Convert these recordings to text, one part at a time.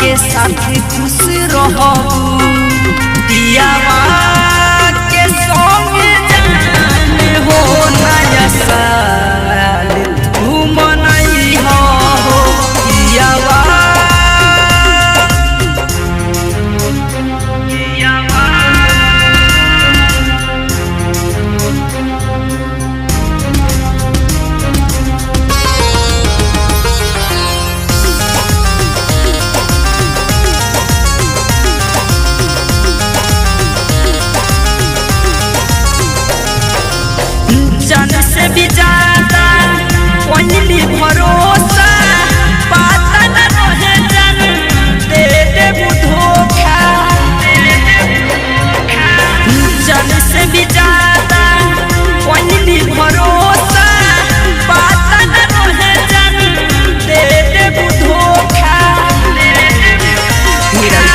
के साथ खुश रहो दियावा के संग जान हो नया साल तू मनई हो दियावा जान से भी ज्यादा कोई भरोसा पाता न रहे जान दे दे धोखा जान से भी ज्यादा कोई भरोसा पाता न रहे जान दे दे धोखा तेरा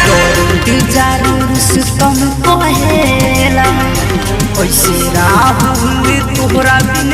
जरूर तुम कहेला ऐसे राहुल तोहरा बिन